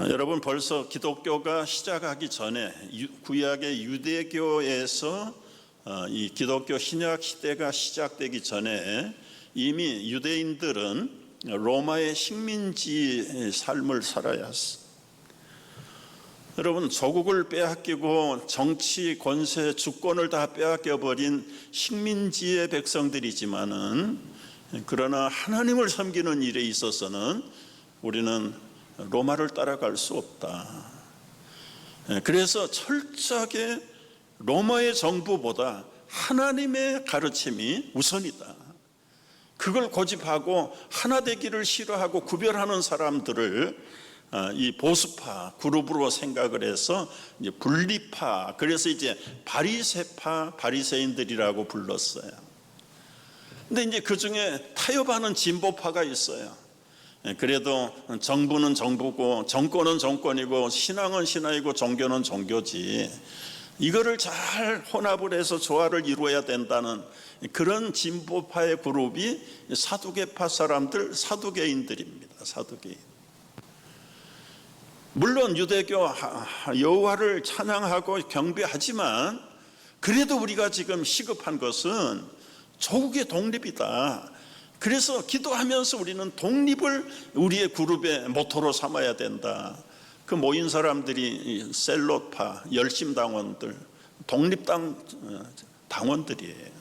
여러분, 벌써 기독교가 시작하기 전에 구약의 유대교에서 이 기독교 신약 시대가 시작되기 전에 이미 유대인들은 로마의 식민지 삶을 살아야 했어. 여러분, 조국을 빼앗기고 정치, 권세, 주권을 다 빼앗겨버린 식민지의 백성들이지만은, 그러나 하나님을 섬기는 일에 있어서는 우리는 로마를 따라갈 수 없다. 그래서 철저하게 로마의 정부보다 하나님의 가르침이 우선이다. 그걸 고집하고 하나 되기를 싫어하고 구별하는 사람들을 이 보수파 그룹으로 생각을 해서 이제 분리파, 그래서 이제 바리새파, 바리새인들이라고 불렀어요. 근데 이제 그 중에 타협하는 진보파가 있어요. 그래도 정부는 정부고 정권은 정권이고 신앙은 신앙이고 종교는 종교지, 이거를 잘 혼합을 해서 조화를 이루어야 된다는 그런 진보파의 그룹이 사두개파 사람들, 사두개인들입니다. 사두개인. 물론 유대교 여호와를 찬양하고 경배하지만 그래도 우리가 지금 시급한 것은 조국의 독립이다. 그래서 기도하면서 우리는 독립을 우리의 그룹의 모토로 삼아야 된다. 그 모인 사람들이 셀롯파, 열심당원들, 독립당 당원들이에요.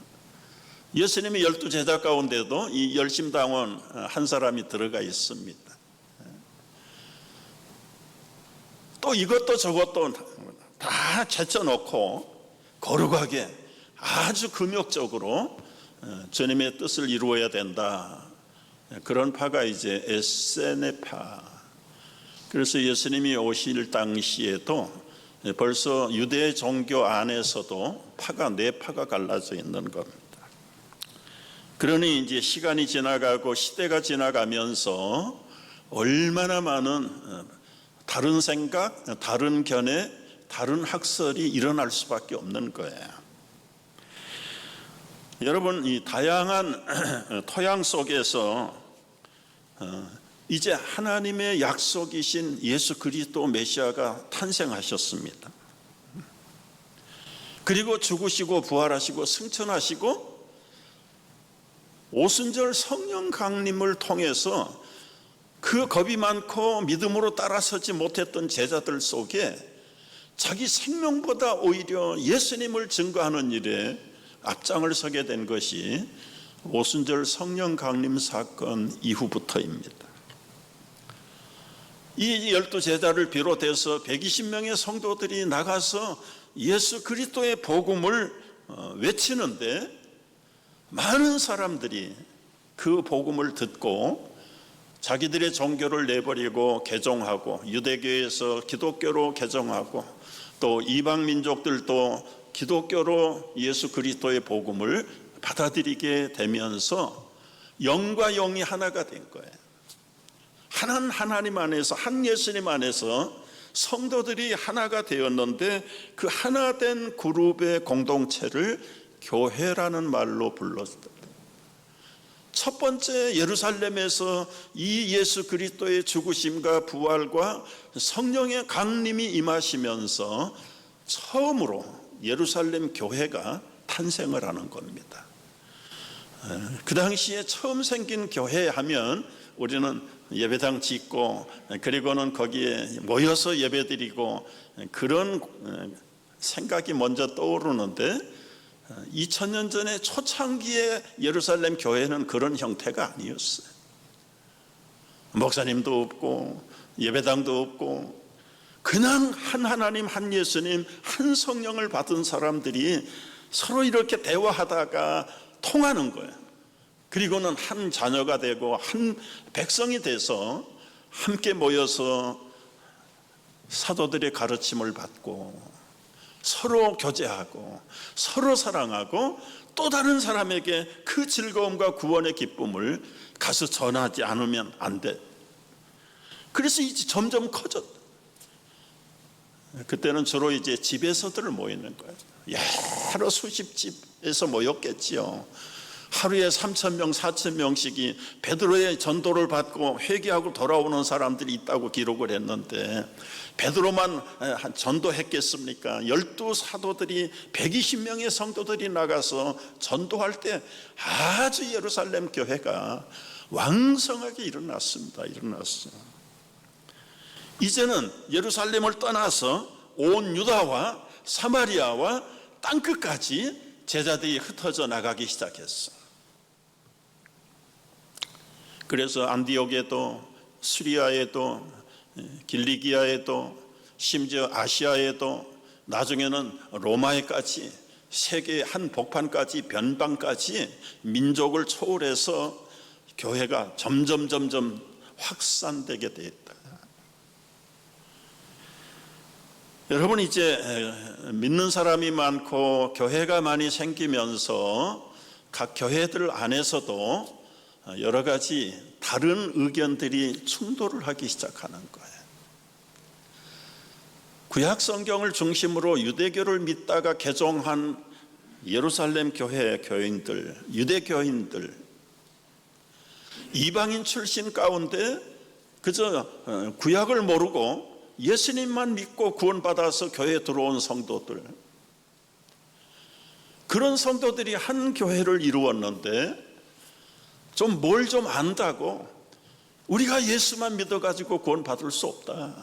예수님의 12제자 가운데도 이 열심당원 한 사람이 들어가 있습니다. 또 이것도 저것도 다 제쳐놓고 거룩하게 아주 금욕적으로 주님의 뜻을 이루어야 된다. 그런 파가 이제 에세네파. 그래서 예수님이 오실 당시에도 벌써 유대 종교 안에서도 파가 네 파가 갈라져 있는 겁니다. 그러니 이제 시간이 지나가고 시대가 지나가면서 얼마나 많은 다른 생각, 다른 견해, 다른 학설이 일어날 수밖에 없는 거예요. 여러분, 이 다양한 토양 속에서 이제 하나님의 약속이신 예수 그리스도 메시아가 탄생하셨습니다. 그리고 죽으시고 부활하시고 승천하시고 오순절 성령 강림을 통해서 그 겁이 많고 믿음으로 따라서지 못했던 제자들 속에 자기 생명보다 오히려 예수님을 증거하는 일에 앞장을 서게 된 것이 오순절 성령 강림 사건 이후부터입니다. 이 12제자를 비롯해서 120명의 성도들이 나가서 예수 그리스도의 복음을 외치는데 많은 사람들이 그 복음을 듣고 자기들의 종교를 내버리고 개종하고, 유대교에서 기독교로 개종하고, 또 이방 민족들도 기독교로 예수 그리스도의 복음을 받아들이게 되면서 영과 영이 하나가 된 거예요. 한 하나님 안에서, 한 예수님 안에서 성도들이 하나가 되었는데 그 하나된 그룹의 공동체를 교회라는 말로 불렀습니다. 첫 번째 예루살렘에서 이 예수 그리스도의 죽으심과 부활과 성령의 강림이 임하시면서 처음으로 예루살렘 교회가 탄생을 하는 겁니다. 그 당시에 처음 생긴 교회 하면 우리는 예배당 짓고 그리고는 거기에 모여서 예배드리고 그런 생각이 먼저 떠오르는데 2000년 전에 초창기의 예루살렘 교회는 그런 형태가 아니었어요. 목사님도 없고 예배당도 없고 그냥 한 하나님, 한 예수님, 한 성령을 받은 사람들이 서로 이렇게 대화하다가 통하는 거예요. 그리고는 한 자녀가 되고 한 백성이 돼서 함께 모여서 사도들의 가르침을 받고 서로 교제하고 서로 사랑하고 또 다른 사람에게 그 즐거움과 구원의 기쁨을 가서 전하지 않으면 안 돼. 그래서 이제 점점 커졌다. 그때는 주로 이제 집에서들 모이는 거예요. 여러 수십 집에서 모였겠지요. 하루에 3,000명, 4,000명씩이 베드로의 전도를 받고 회개하고 돌아오는 사람들이 있다고 기록을 했는데 베드로만 전도했겠습니까? 12사도들이 120명의 성도들이 나가서 전도할 때 아주 예루살렘 교회가 왕성하게 일어났습니다. 일어났어요. 이제는 예루살렘을 떠나서 온 유다와 사마리아와 땅끝까지 제자들이 흩어져 나가기 시작했어. 그래서 안디옥에도 수리아에도 길리기아에도 심지어 아시아에도 나중에는 로마에까지 세계 한 복판까지 변방까지 민족을 초월해서 교회가 점점 확산되게 되었다. 여러분, 이제 믿는 사람이 많고 교회가 많이 생기면서 각 교회들 안에서도 여러 가지 다른 의견들이 충돌을 하기 시작하는 거예요. 구약 성경을 중심으로 유대교를 믿다가 개종한 예루살렘 교회 교인들, 유대 교인들, 이방인 출신 가운데 그저 구약을 모르고 예수님만 믿고 구원받아서 교회에 들어온 성도들, 그런 성도들이 한 교회를 이루었는데 좀 뭘 좀 안다고 우리가 예수만 믿어가지고 구원받을 수 없다,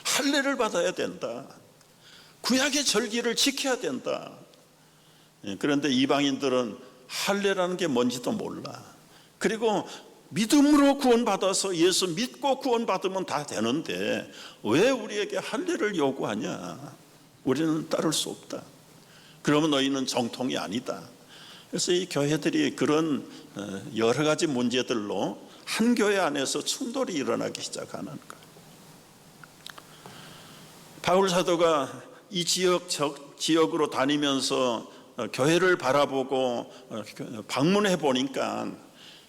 할례를 받아야 된다, 구약의 절기를 지켜야 된다. 그런데 이방인들은 할례라는 게 뭔지도 몰라. 그리고 믿음으로 구원받아서 예수 믿고 구원받으면 다 되는데 왜 우리에게 할례를 요구하냐? 우리는 따를 수 없다. 그러면 너희는 정통이 아니다. 그래서 이 교회들이 그런 여러 가지 문제들로 한 교회 안에서 충돌이 일어나기 시작하는 거예요. 바울 사도가 이 지역으로 다니면서 교회를 바라보고 방문해 보니까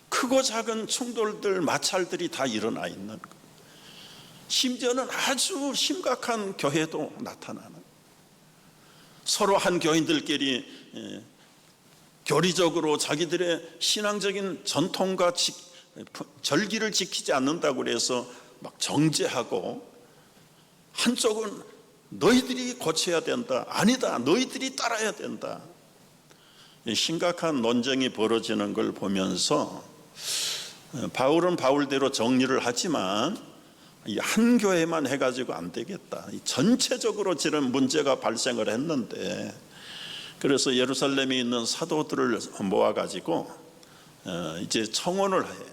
크고 작은 충돌들, 마찰들이 다 일어나 있는 거예요. 심지어는 아주 심각한 교회도 나타나는 거예요. 서로 한 교인들끼리 교리적으로 자기들의 신앙적인 전통과 절기를 지키지 않는다고 해서 막 정죄하고, 한쪽은 너희들이 고쳐야 된다, 아니다, 너희들이 따라야 된다. 심각한 논쟁이 벌어지는 걸 보면서 바울은 바울대로 정리를 하지만 한 교회만 해가지고 안 되겠다, 전체적으로 지금 문제가 발생을 했는데, 그래서 예루살렘에 있는 사도들을 모아가지고 이제 청원을 해요.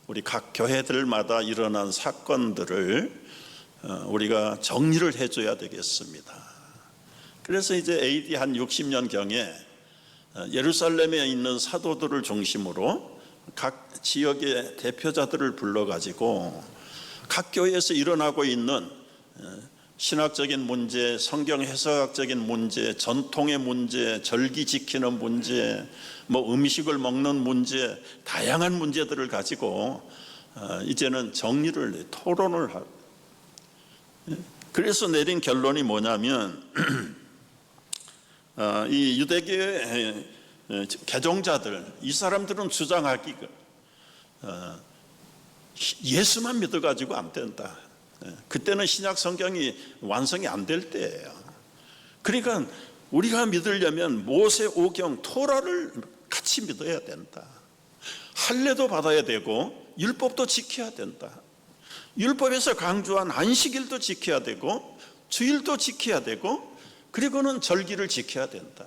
우리 각 교회들마다 일어난 사건들을 우리가 정리를 해줘야 되겠습니다. 그래서 이제 AD 한 60년경에 예루살렘에 있는 사도들을 중심으로 각 지역의 대표자들을 불러가지고 각 교회에서 일어나고 있는 신학적인 문제, 성경 해석학적인 문제, 전통의 문제, 절기 지키는 문제, 뭐 음식을 먹는 문제, 다양한 문제들을 가지고 이제는 정리를, 토론을 하고, 그래서 내린 결론이 뭐냐면 이 유대교의 개종자들, 이 사람들은 주장하기가 예수만 믿어가지고 안 된다. 그때는 신약 성경이 완성이 안 될 때예요. 그러니까 우리가 믿으려면 모세 오경 토라를 같이 믿어야 된다. 할례도 받아야 되고 율법도 지켜야 된다. 율법에서 강조한 안식일도 지켜야 되고 주일도 지켜야 되고 그리고는 절기를 지켜야 된다.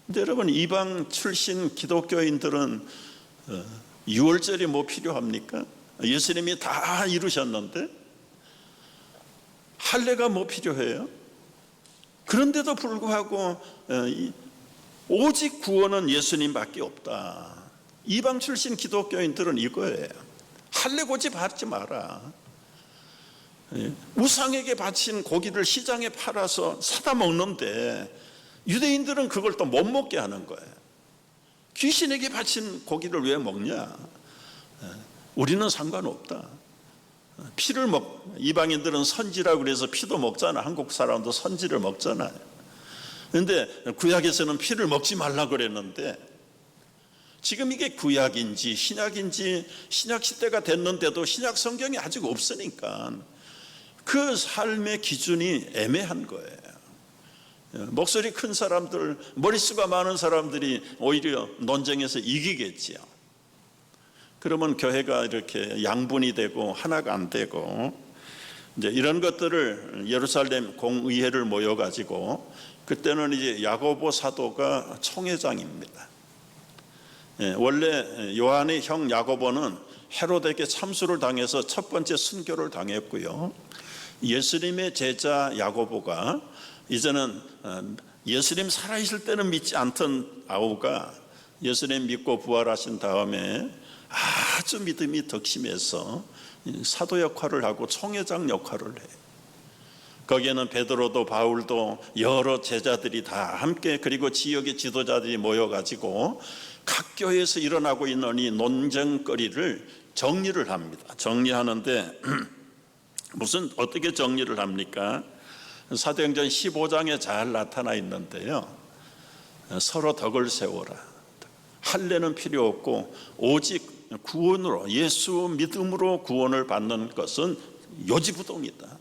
근데 여러분, 이방 출신 기독교인들은 유월절이 뭐 필요합니까? 예수님이 다 이루셨는데 할례가 뭐 필요해요? 그런데도 불구하고 오직 구원은 예수님밖에 없다. 이방 출신 기독교인들은 이거예요. 할례 고집 하지 마라. 우상에게 바친 고기를 시장에 팔아서 사다 먹는데 유대인들은 그걸 또 못 먹게 하는 거예요. 귀신에게 바친 고기를 왜 먹냐? 우리는 상관없다. 피를 이방인들은 선지라고 그래서 피도 먹잖아. 한국 사람도 선지를 먹잖아요. 그런데 구약에서는 피를 먹지 말라 그랬는데 지금 이게 구약인지 신약인지 신약 시대가 됐는데도 신약 성경이 아직 없으니까 그 삶의 기준이 애매한 거예요. 목소리 큰 사람들, 머릿수가 많은 사람들이 오히려 논쟁에서 이기겠지요. 그러면 교회가 이렇게 양분이 되고 하나가 안 되고, 이제 이런 것들을 예루살렘 공의회를 모여가지고, 그때는 이제 야고보 사도가 총회장입니다. 원래 요한의 형 야고보는 헤롯에게 참수를 당해서 첫 번째 순교를 당했고요. 예수님의 제자 야고보가 이제는 예수님 살아있을 때는 믿지 않던 아우가 예수님 믿고 부활하신 다음에 아주 믿음이 덕심해서 사도 역할을 하고 총회장 역할을 해요. 거기에는 베드로도 바울도 여러 제자들이 다 함께, 그리고 지역의 지도자들이 모여가지고 각 교회에서 일어나고 있는 이 논쟁거리를 정리를 합니다. 정리하는데 무슨 어떻게 정리를 합니까? 사도행전 15장에 잘 나타나 있는데요. 서로 덕을 세워라. 할례는 필요 없고 오직 구원으로, 예수 믿음으로 구원을 받는 것은 요지부동이다.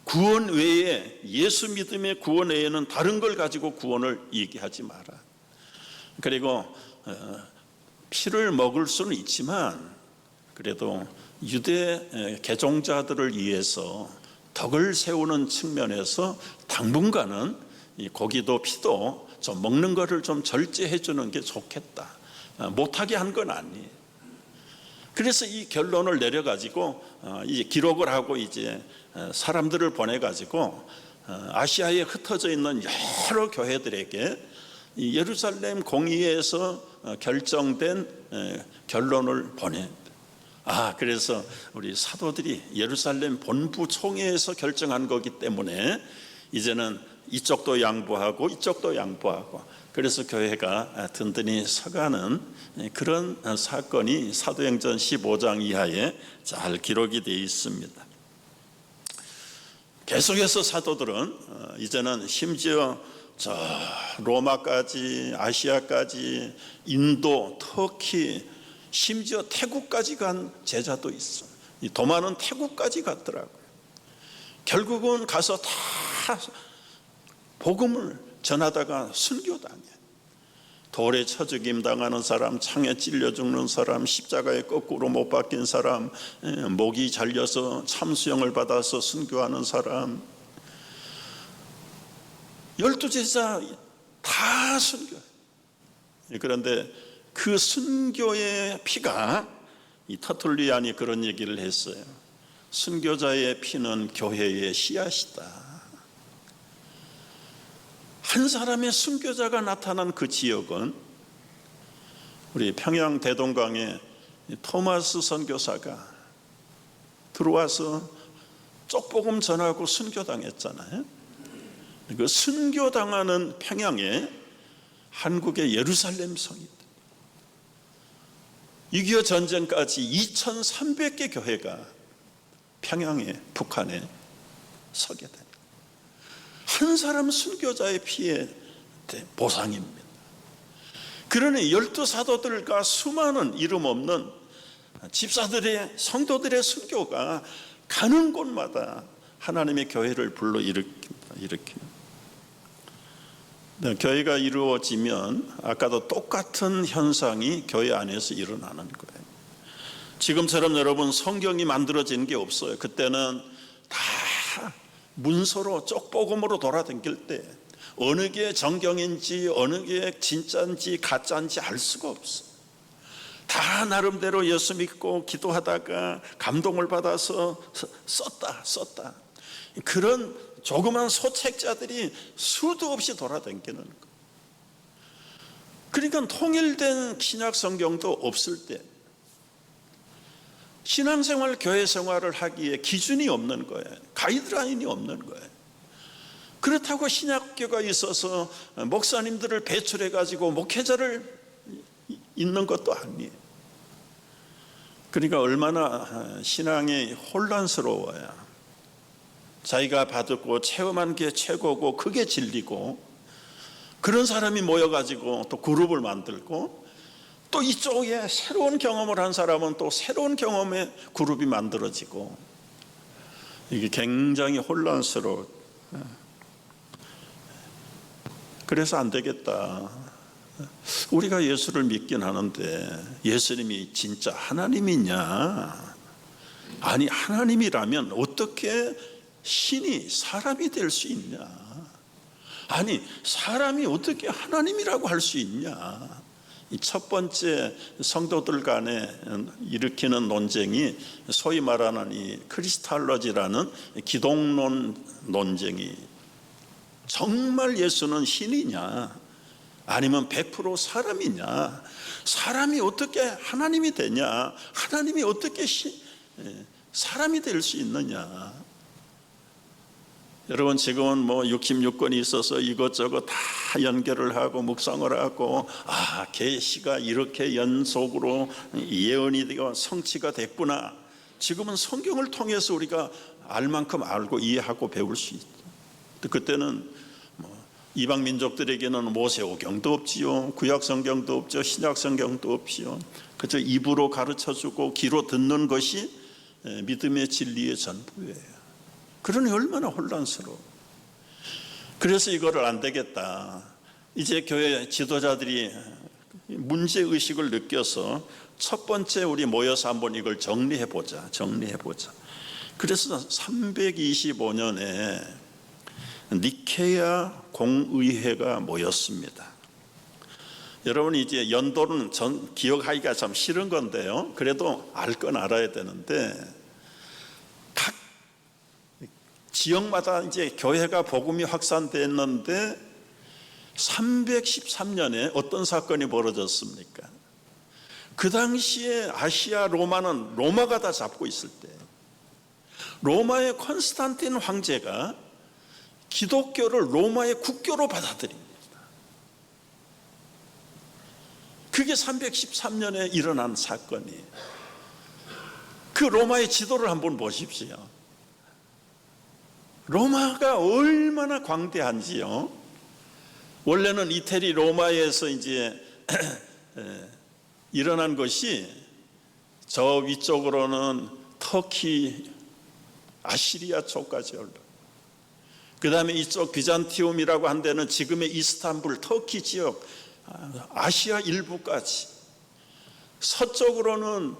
구원 외에, 예수 믿음의 구원 외에는 다른 걸 가지고 구원을 얘기하지 마라. 그리고 피를 먹을 수는 있지만 그래도 유대 개종자들을 위해서 덕을 세우는 측면에서 당분간은 이 고기도 피도 좀 먹는 거를 좀 절제해 주는 게 좋겠다. 못하게 한 건 아니에요. 그래서 이 결론을 내려가지고 이제 기록을 하고 이제 사람들을 보내가지고 아시아에 흩어져 있는 여러 교회들에게 예루살렘 공의회에서 결정된 결론을 보내. 그래서 우리 사도들이 예루살렘 본부 총회에서 결정한 거기 때문에 이제는 이쪽도 양보하고 이쪽도 양보하고, 그래서 교회가 든든히 서가는 그런 사건이 사도행전 15장 이하에 잘 기록이 되어 있습니다. 계속해서 사도들은 이제는 심지어 저 로마까지, 아시아까지, 인도, 터키, 심지어 태국까지 간 제자도 있어. 이 도마는 태국까지 갔더라고요. 결국은 가서 다 복음을 전하다가 순교당해. 돌에 쳐 죽임 당하는 사람, 창에 찔려 죽는 사람, 십자가에 거꾸로 못 박힌 사람, 목이 잘려서 참수형을 받아서 순교하는 사람, 12제자 다 순교. 그런데 그 순교의 피가, 이 터툴리안이 그런 얘기를 했어요. 순교자의 피는 교회의 씨앗이다. 한 사람의 순교자가 나타난 그 지역은 우리 평양 대동강에 토마스 선교사가 들어와서 쪽복음 전하고 순교당했잖아요. 그 순교당하는 평양에 한국의 예루살렘 성이 6.25 전쟁까지 2,300개 교회가 평양에, 북한에 서게 됩니다. 한 사람 순교자의 피의 보상입니다. 그러니 12사도들과 수많은 이름 없는 집사들의, 성도들의 순교가 가는 곳마다 하나님의 교회를 불러 일으킵니다. 교회가 이루어지면 아까도 똑같은 현상이 교회 안에서 일어나는 거예요. 지금처럼 여러분 성경이 만들어진 게 없어요. 그때는 다 문서로 쪽복음으로 돌아다닐 때 어느 게 정경인지 어느 게 진짜인지 가짜인지 알 수가 없어. 다 나름대로 예수 믿고 기도하다가 감동을 받아서 썼다. 그런 조그만 소책자들이 수도 없이 돌아다니는 거. 그러니까 통일된 신약 성경도 없을 때 신앙생활, 교회 생활을 하기에 기준이 없는 거예요. 가이드라인이 없는 거예요. 그렇다고 신학교가 있어서 목사님들을 배출해 가지고 목회자를 있는 것도 아니에요. 그러니까 얼마나 신앙이 혼란스러워야 자기가 받았고 체험한 게 최고고 그게 진리고 그런 사람이 모여가지고 또 그룹을 만들고, 또 이쪽에 새로운 경험을 한 사람은 또 새로운 경험의 그룹이 만들어지고, 이게 굉장히 혼란스러워. 그래서 안 되겠다. 우리가 예수를 믿긴 하는데 예수님이 진짜 하나님이냐? 아니, 하나님이라면 어떻게 신이 사람이 될 수 있냐? 아니, 사람이 어떻게 하나님이라고 할 수 있냐? 이 첫 번째 성도들 간에 일으키는 논쟁이 소위 말하는 이 크리스탈로지라는 기독론 논쟁이, 정말 예수는 신이냐 아니면 100% 사람이냐, 사람이 어떻게 하나님이 되냐, 하나님이 어떻게 사람이 될 수 있느냐. 여러분, 지금은 뭐 66권이 있어서 이것저것 다 연결을 하고 묵상을 하고, 계시가 이렇게 연속으로 예언이 되고 성취가 됐구나. 지금은 성경을 통해서 우리가 알 만큼 알고 이해하고 배울 수 있죠. 그때는 이방 민족들에게는 모세오경도 없지요, 구약 성경도 없죠, 신약 성경도 없지요. 그저 입으로 가르쳐주고 귀로 듣는 것이 믿음의 진리의 전부예요. 그러니 얼마나 혼란스러워. 그래서 이거를 안 되겠다. 이제 교회 지도자들이 문제의식을 느껴서 첫 번째 우리 모여서 한번 이걸 정리해보자. 그래서 325년에 니케야 공의회가 모였습니다. 여러분, 이제 연도는 기억하기가 참 싫은 건데요, 그래도 알 건 알아야 되는데, 각 지역마다 이제 교회가 복음이 확산됐는데 313년에 어떤 사건이 벌어졌습니까? 그 당시에 아시아 로마는 로마가 다 잡고 있을 때 로마의 콘스탄틴 황제가 기독교를 로마의 국교로 받아들입니다. 그게 313년에 일어난 사건이에요. 그 로마의 지도를 한번 보십시오. 로마가 얼마나 광대한지요. 원래는 이태리 로마에서 이제 일어난 것이 저 위쪽으로는 터키, 아시리아 쪽까지 올라. 그 다음에 이쪽 비잔티움이라고 한 데는 지금의 이스탄불, 터키 지역, 아시아 일부까지. 서쪽으로는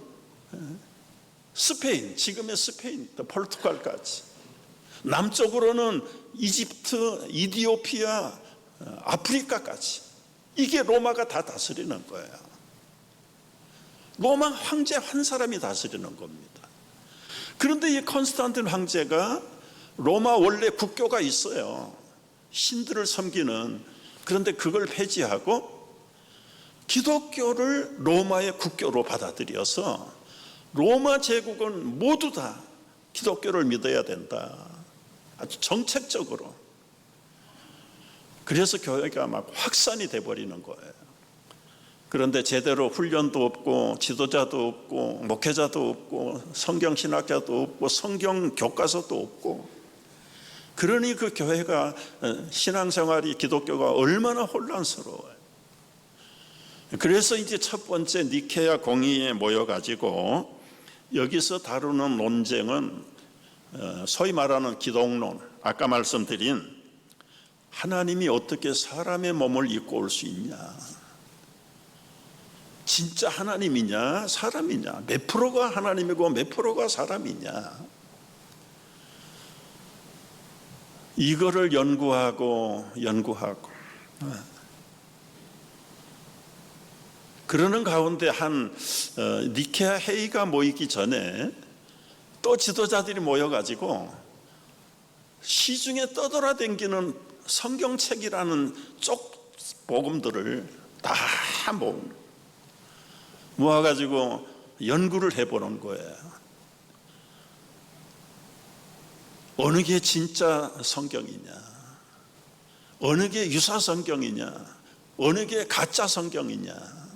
스페인, 지금의 스페인, 포르투갈까지. 남쪽으로는 이집트, 이디오피아, 아프리카까지. 이게 로마가 다 다스리는 거예요. 로마 황제 한 사람이 다스리는 겁니다. 그런데 이 콘스탄틴 황제가 로마 원래 국교가 있어요. 신들을 섬기는. 그런데 그걸 폐지하고 기독교를 로마의 국교로 받아들여서 로마 제국은 모두 다 기독교를 믿어야 된다. 아주 정책적으로. 그래서 교회가 막 확산이 돼버리는 거예요. 그런데 제대로 훈련도 없고 지도자도 없고 목회자도 없고 성경신학자도 없고 성경 교과서도 없고, 그러니 그 교회가 신앙생활이, 기독교가 얼마나 혼란스러워요. 그래서 이제 첫 번째 니케야 공의회에 모여가지고 여기서 다루는 논쟁은 소위 말하는 기독론, 아까 말씀드린 하나님이 어떻게 사람의 몸을 입고 올 수 있냐, 진짜 하나님이냐 사람이냐, 몇 프로가 하나님이고 몇 프로가 사람이냐, 이거를 연구하고 그러는 가운데 한 니케아 회의가 모이기 전에 또 지도자들이 모여가지고 시중에 떠돌아다니는 성경책이라는 쪽 복음들을 다 모아가지고 연구를 해보는 거예요. 어느 게 진짜 성경이냐, 어느 게 유사 성경이냐, 어느 게 가짜 성경이냐.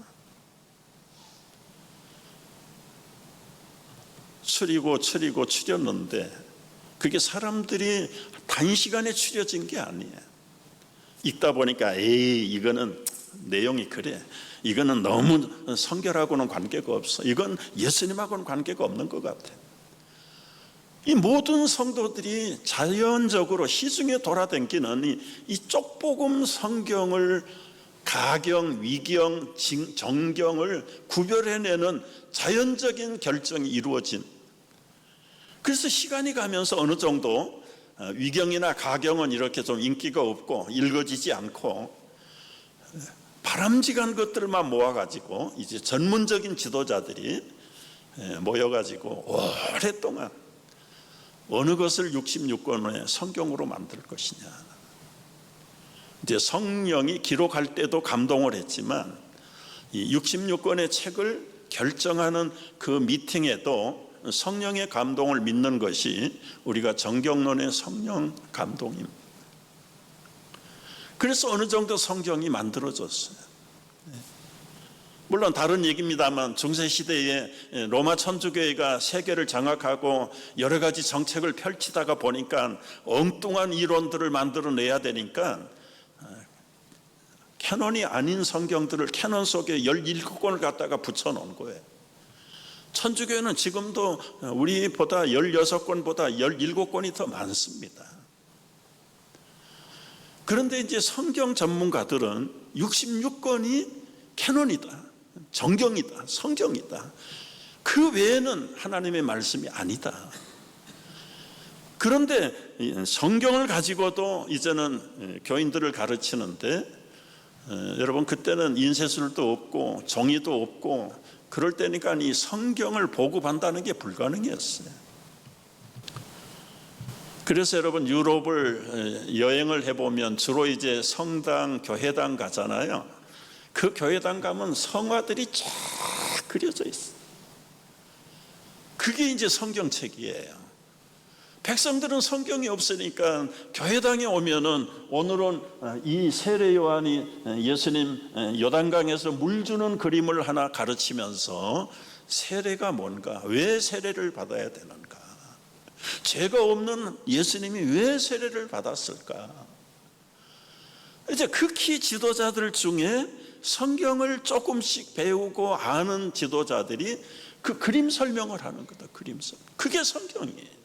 추렸는데 그게 사람들이 단시간에 추려진 게 아니에요. 읽다 보니까 이거는 내용이 그래. 이거는 너무 성결하고는 관계가 없어. 이건 예수님하고는 관계가 없는 것 같아. 이 모든 성도들이 자연적으로 시중에 돌아다니는 이 쪽복음 성경을 가경, 위경, 정경을 구별해내는 자연적인 결정이 이루어진, 그래서 시간이 가면서 어느 정도 위경이나 가경은 이렇게 좀 인기가 없고 읽어지지 않고 바람직한 것들만 모아가지고 이제 전문적인 지도자들이 모여가지고 오랫동안 어느 것을 66권의 성경으로 만들 것이냐. 이제 성령이 기록할 때도 감동을 했지만 이 66권의 책을 결정하는 그 미팅에도 성령의 감동을 믿는 것이 우리가 정경론의 성령 감동입니다. 그래서 어느 정도 성경이 만들어졌어요. 물론 다른 얘기입니다만 중세시대에 로마 천주교회가 세계를 장악하고 여러 가지 정책을 펼치다가 보니까 엉뚱한 이론들을 만들어내야 되니까 캐논이 아닌 성경들을 캐논 속에 17권을 갖다가 붙여놓은 거예요. 천주교회는 지금도 우리보다 16권보다 17권이 더 많습니다. 그런데 이제 성경 전문가들은 66권이 캐논이다, 정경이다, 성경이다. 그 외에는 하나님의 말씀이 아니다. 그런데 성경을 가지고도 이제는 교인들을 가르치는데 여러분 그때는 인쇄술도 없고 종이도 없고 그럴 때니까 이 성경을 보급한다는 게 불가능했어요. 그래서 여러분 유럽을 여행을 해보면 주로 이제 성당, 교회당 가잖아요. 그 교회당 가면 성화들이 쫙 그려져 있어요. 그게 이제 성경책이에요. 백성들은 성경이 없으니까 교회당에 오면은 오늘은 이 세례 요한이 예수님 요단강에서 물 주는 그림을 하나 가르치면서 세례가 뭔가, 왜 세례를 받아야 되는가, 죄가 없는 예수님이 왜 세례를 받았을까. 이제 극히 지도자들 중에 성경을 조금씩 배우고 아는 지도자들이 그 그림 설명을 하는 거다. 그림 설명. 그게 성경이에요.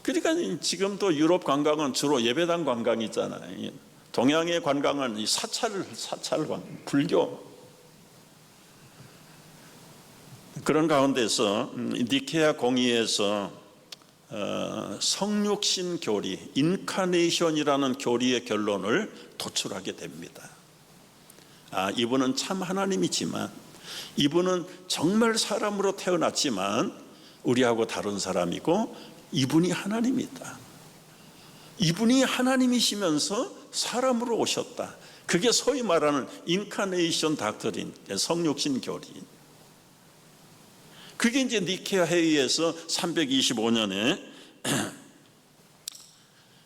그러니까 지금도 유럽 관광은 주로 예배당 관광이잖아요. 동양의 관광은 사찰 관광, 불교. 그런 가운데서 니케아 공의에서 성육신 교리, 인카네이션이라는 교리의 결론을 도출하게 됩니다. 이분은 참 하나님이지만, 이분은 정말 사람으로 태어났지만 우리하고 다른 사람이고, 이분이 하나님이다. 이분이 하나님이시면서 사람으로 오셨다. 그게 소위 말하는 인카네이션 닥터린, 성육신 교리. 그게 이제 니케아 회의에서 325년에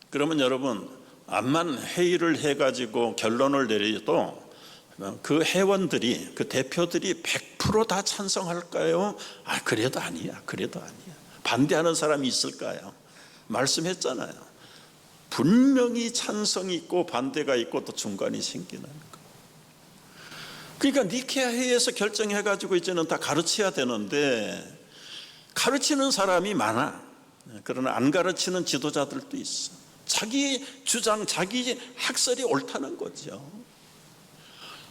그러면 여러분 암만 회의를 해가지고 결론을 내려도 그 회원들이, 그 대표들이 100% 다 찬성할까요? 그래도 아니야. 그래도 아니야. 반대하는 사람이 있을까요? 말씀했잖아요. 분명히 찬성이 있고 반대가 있고 또 중간이 생기는 거. 그러니까 니케아 회의에서 결정해가지고 이제는 다 가르쳐야 되는데 가르치는 사람이 많아. 그러나 안 가르치는 지도자들도 있어. 자기 주장, 자기 학설이 옳다는 거죠.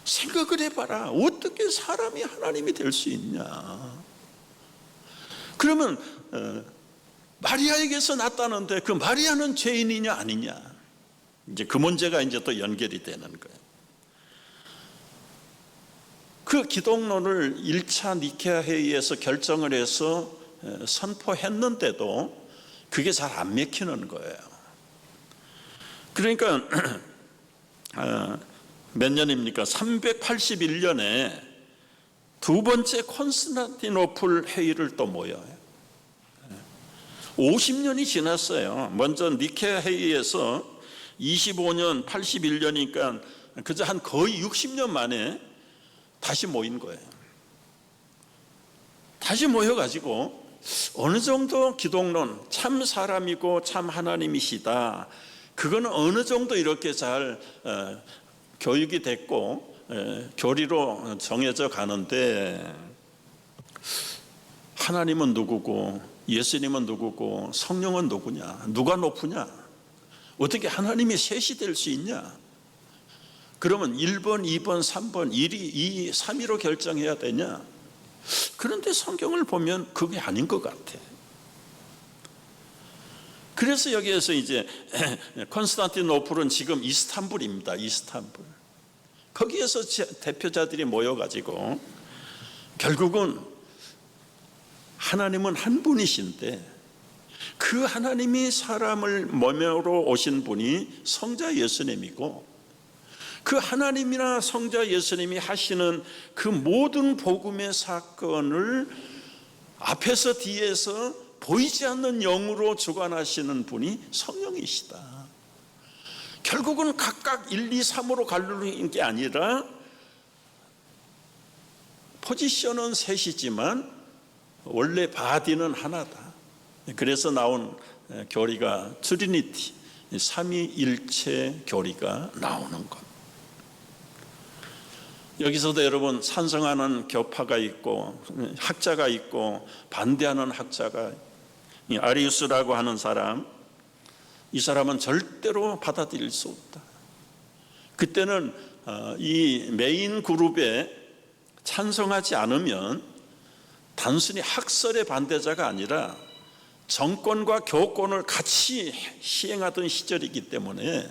생각을 해봐라. 어떻게 사람이 하나님이 될 수 있냐. 그러면 마리아에게서 났다는데 그 마리아는 죄인이냐 아니냐, 이제 그 문제가 이제 또 연결이 되는 거예요. 그 기독론을 1차 니케아 회의에서 결정을 해서 선포했는데도 그게 잘 안 맥히는 거예요. 그러니까 몇 년입니까? 381년에 두 번째 콘스탄티노플 회의를 또 모여요. 50년이 지났어요. 먼저 니케아 회의에서 25년, 81년이니까 그저 한 거의 60년 만에 다시 모인 거예요. 다시 모여가지고 어느 정도 기독론, 참 사람이고 참 하나님이시다, 그거는 어느 정도 이렇게 잘 교육이 됐고 교리로 정해져 가는데, 하나님은 누구고 예수님은 누구고 성령은 누구냐, 누가 높으냐, 어떻게 하나님이 셋이 될 수 있냐, 그러면 1번, 2번, 3번, 1위, 2위, 3위로 결정해야 되냐? 그런데 성경을 보면 그게 아닌 것 같아. 그래서 여기에서 이제 콘스탄티노플은 지금 이스탄불입니다. 이스탄불. 거기에서 대표자들이 모여가지고 결국은 하나님은 한 분이신데, 그 하나님이 사람을 모면으로 오신 분이 성자 예수님이고, 그 하나님이나 성자 예수님이 하시는 그 모든 복음의 사건을 앞에서 뒤에서 보이지 않는 영으로 주관하시는 분이 성령이시다. 결국은 각각 1, 2, 3으로 갈르는 게 아니라 포지션은 셋이지만 원래 바디는 하나다. 그래서 나온 교리가 트리니티, 삼위일체 교리가 나오는 것. 여기서도 여러분 찬성하는 교파가 있고 학자가 있고 반대하는 학자가, 아리우스라고 하는 사람, 이 사람은 절대로 받아들일 수 없다. 그때는 이 메인 그룹에 찬성하지 않으면 단순히 학설의 반대자가 아니라 정권과 교권을 같이 시행하던 시절이기 때문에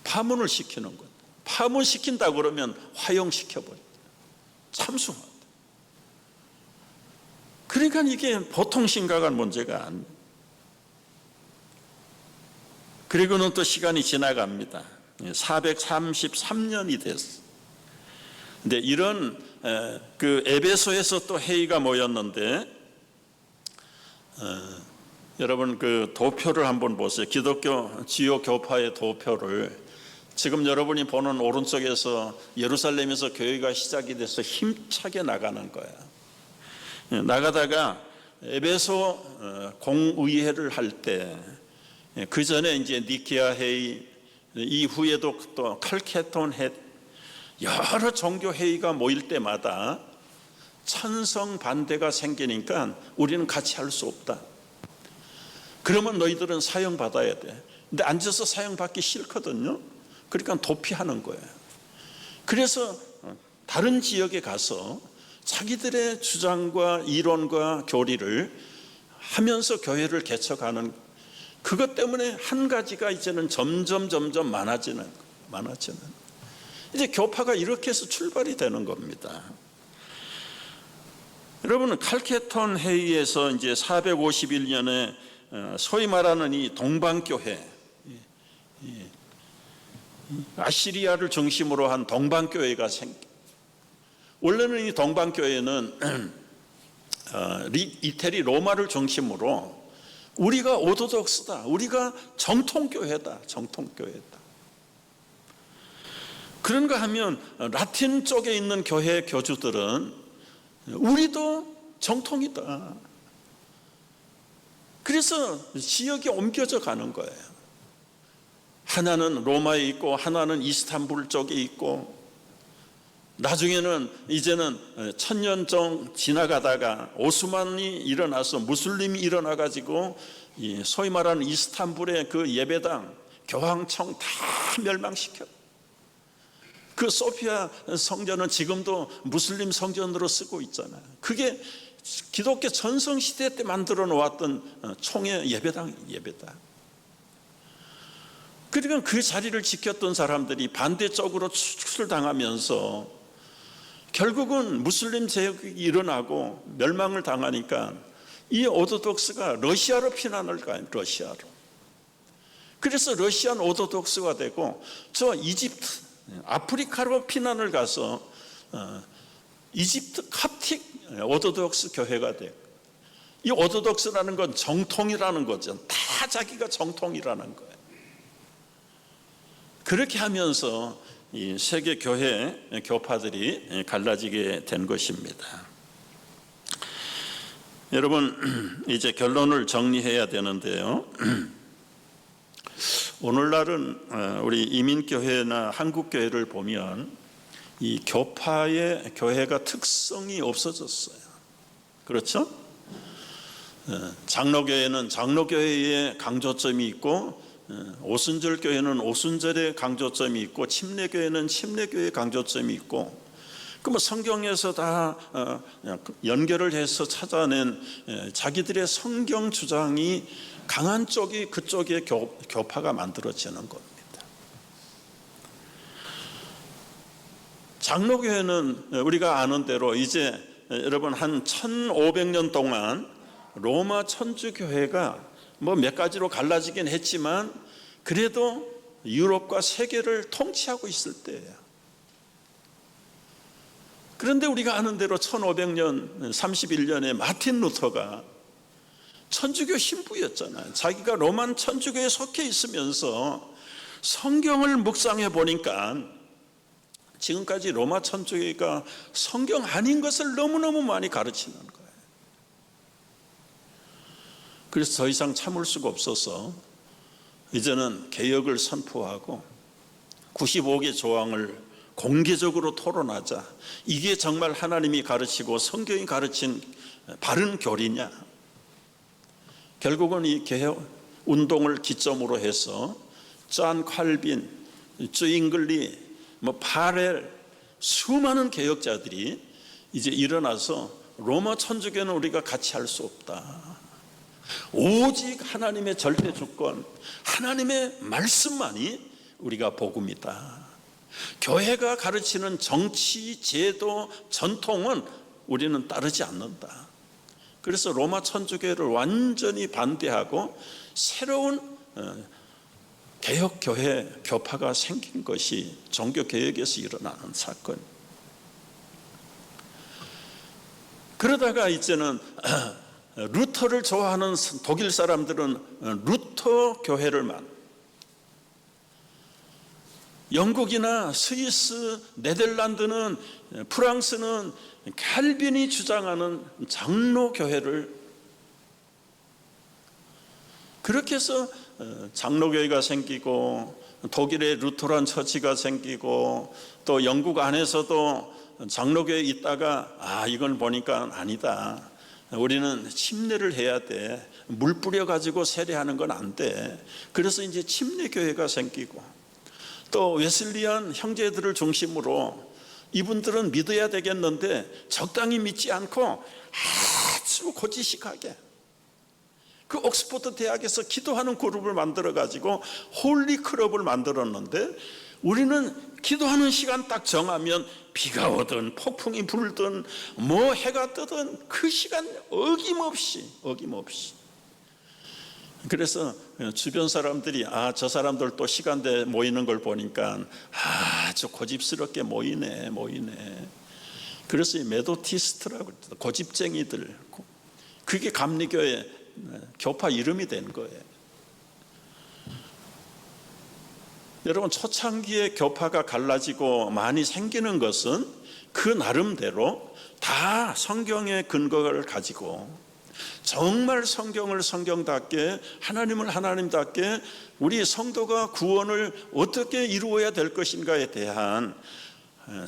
파문을 시키는 것. 파문시킨다 그러면 화형시켜버려. 참수하다. 그러니까 이게 보통 심각한 문제가 아니에요. 그리고는 또 시간이 지나갑니다. 433년이 됐어. 근데 이런 그 에베소에서 또 회의가 모였는데, 여러분 그 도표를 한번 보세요. 기독교 주요 교파의 도표를. 지금 여러분이 보는 오른쪽에서 예루살렘에서 교회가 시작이 돼서 힘차게 나가는 거야. 나가다가 에베소 공의회를 할 때, 그 전에 이제 니케아 회의, 이후에도 또 칼케톤 회의, 여러 종교 회의가 모일 때마다 찬성 반대가 생기니까 우리는 같이 할 수 없다. 그러면 너희들은 사형 받아야 돼. 근데 앉아서 사형 받기 싫거든요. 그러니까 도피하는 거예요. 그래서 다른 지역에 가서 자기들의 주장과 이론과 교리를 하면서 교회를 개척하는, 그것 때문에 한 가지가 이제는 점점 많아지는. 이제 교파가 이렇게 해서 출발이 되는 겁니다. 여러분은 칼케톤 회의에서 이제 451년에 소위 말하는 이 동방교회, 아시리아를 중심으로 한 동방교회가 원래는 이 동방교회는 이태리 로마를 중심으로 우리가 오토독스다, 우리가 정통교회다. 그런가 하면 라틴 쪽에 있는 교회 교주들은 우리도 정통이다. 그래서 지역이 옮겨져 가는 거예요. 하나는 로마에 있고 하나는 이스탄불 쪽에 있고, 나중에는 이제는 천년정 지나가다가 오스만이 일어나서 무슬림이 일어나가지고 소위 말하는 이스탄불의 그 예배당, 교황청 다 멸망시켜. 그 소피아 성전은 지금도 무슬림 성전으로 쓰고 있잖아요. 그게 기독교 전성시대 때 만들어 놓았던 총회 예배당. 그러니까 그 자리를 지켰던 사람들이 반대쪽으로 추출당하면서 결국은 무슬림 제국이 일어나고 멸망을 당하니까 이 오토독스가 러시아로 피난을 가요. 러시아로. 그래서 러시안 오토독스가 되고, 저 이집트, 아프리카로 피난을 가서 이집트 캅틱 오토독스 교회가 되고, 이 오토독스라는 건 정통이라는 거죠. 다 자기가 정통이라는 거예요. 그렇게 하면서 이 세계 교회 교파들이 갈라지게 된 것입니다. 여러분, 이제 결론을 정리해야 되는데요. 오늘날은 우리 이민교회나 한국교회를 보면 이 교파의 교회가 특성이 없어졌어요. 그렇죠? 장로교회는 장로교회의 강조점이 있고, 오순절 교회는 오순절의 강조점이 있고, 침례교회는 침례교회의 강조점이 있고, 그 성경에서 다 연결을 해서 찾아낸 자기들의 성경 주장이 강한 쪽이 그쪽의 교파가 만들어지는 겁니다. 장로교회는 우리가 아는 대로 이제 여러분 한 1500년 동안 로마 천주교회가 몇 가지로 갈라지긴 했지만 그래도 유럽과 세계를 통치하고 있을 때예요. 그런데 우리가 아는 대로 1500년 31년에 마틴 루터가 천주교 신부였잖아요. 자기가 로만 천주교에 속해 있으면서 성경을 묵상해 보니까 지금까지 로마 천주교가 성경 아닌 것을 너무너무 많이 가르치는 거예요. 그래서 더 이상 참을 수가 없어서 이제는 개혁을 선포하고 95개 조항을 공개적으로 토론하자. 이게 정말 하나님이 가르치고 성경이 가르친 바른 교리냐. 결국은 이 개혁 운동을 기점으로 해서 존 칼빈, 쯔잉글리, 파렐, 수많은 개혁자들이 이제 일어나서 로마 천주교는 우리가 같이 할 수 없다. 오직 하나님의 절대 주권, 하나님의 말씀만이 우리가 복음이다. 교회가 가르치는 정치, 제도, 전통은 우리는 따르지 않는다. 그래서 로마 천주교를 완전히 반대하고 새로운 개혁교회 교파가 생긴 것이 종교개혁에서 일어나는 사건. 그러다가 이제는 루터를 좋아하는 독일 사람들은 루터 교회를 영국이나 스위스, 네덜란드는, 프랑스는 칼빈이 주장하는 장로교회를, 그렇게 해서 장로교회가 생기고 독일의 루터란 처치가 생기고 또 영국 안에서도 장로교회에 있다가 이걸 보니까 아니다. 우리는 침례를 해야 돼. 물 뿌려가지고 세례하는 건 안 돼. 그래서 이제 침례교회가 생기고 또 웨슬리안 형제들을 중심으로 이분들은 믿어야 되겠는데 적당히 믿지 않고 아주 고지식하게 그 옥스퍼드 대학에서 기도하는 그룹을 만들어 가지고 홀리 클럽을 만들었는데 우리는 기도하는 시간 딱 정하면 비가 오든 폭풍이 불든 해가 뜨든 그 시간 어김없이 그래서 주변 사람들이 저 사람들 또 시간대 모이는 걸 보니까 아주 고집스럽게 모이네. 그래서 이 메도티스트라고 고집쟁이들, 그게 감리교회 교파 이름이 된 거예요. 여러분, 초창기에 교파가 갈라지고 많이 생기는 것은 그 나름대로 다 성경의 근거를 가지고 정말 성경을 성경답게, 하나님을 하나님답게 우리 성도가 구원을 어떻게 이루어야 될 것인가에 대한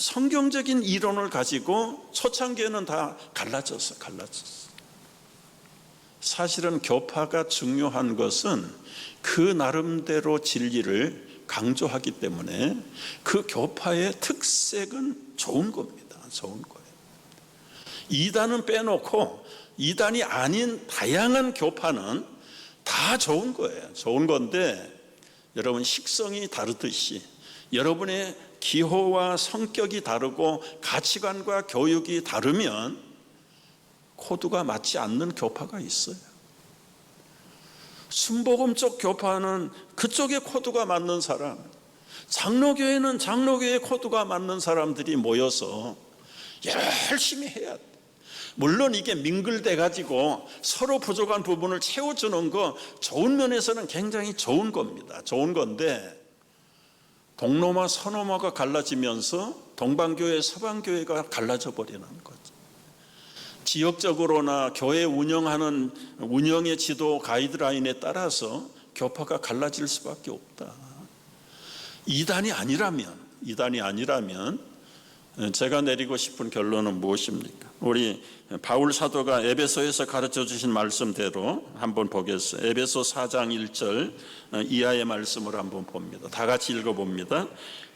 성경적인 이론을 가지고 초창기에는 다 갈라졌어. 사실은 교파가 중요한 것은 그 나름대로 진리를 강조하기 때문에 그 교파의 특색은 좋은 겁니다. 좋은 거예요. 이단은 빼놓고 이단이 아닌 다양한 교파는 다 좋은 거예요. 좋은 건데 여러분, 식성이 다르듯이 여러분의 기호와 성격이 다르고 가치관과 교육이 다르면 코드가 맞지 않는 교파가 있어요. 순복음 쪽 교파는 그쪽의 코드가 맞는 사람, 장로교회는 장로교회 코드가 맞는 사람들이 모여서 열심히 해야 돼. 물론 이게 민글돼 가지고 서로 부족한 부분을 채워주는 거 좋은 면에서는 굉장히 좋은 겁니다. 좋은 건데 동로마 서노마가 갈라지면서 동방교회 서방교회가 갈라져 버리는 거죠. 지역적으로나 교회 운영하는 운영의 지도 가이드라인에 따라서 교파가 갈라질 수밖에 없다. 이단이 아니라면 제가 내리고 싶은 결론은 무엇입니까? 우리 바울 사도가 에베소에서 가르쳐 주신 말씀대로 한번 보겠어요. 에베소 4장 1절 이하의 말씀을 한번 봅니다. 다 같이 읽어봅니다.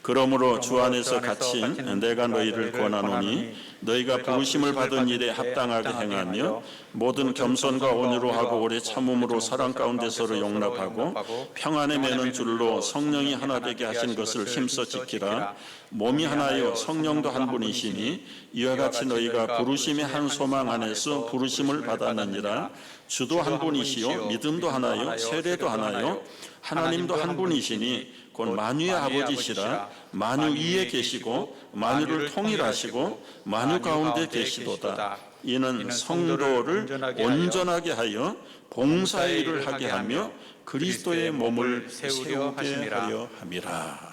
그러므로 주 안에서 갇힌 내가 너희를 권하노니 너희가 부르심을 받은 일에 합당하게 행하며 모든 겸손과 온유로 하고 오래 참음으로 사랑 가운데 서로 용납하고 평안에 매는 줄로 성령이 하나 되게 하신 것을 힘써 지키라. 몸이 하나요 성령도 한 분이시니 이와 같이 너희가 부르심의 한 소망 안에서 부르심을 받았느니라. 주도 한 분이시요 믿음도 하나요 세례도 하나요 하나님도 한 분이시니 곧 만유의 아버지시라. 만유 위에 계시고 만유를 통일하시고 만유 가운데 계시도다. 이는 성도를 온전하게 하여 봉사의 일을 하게 하며 그리스도의 몸을 세우게 하려 함이라.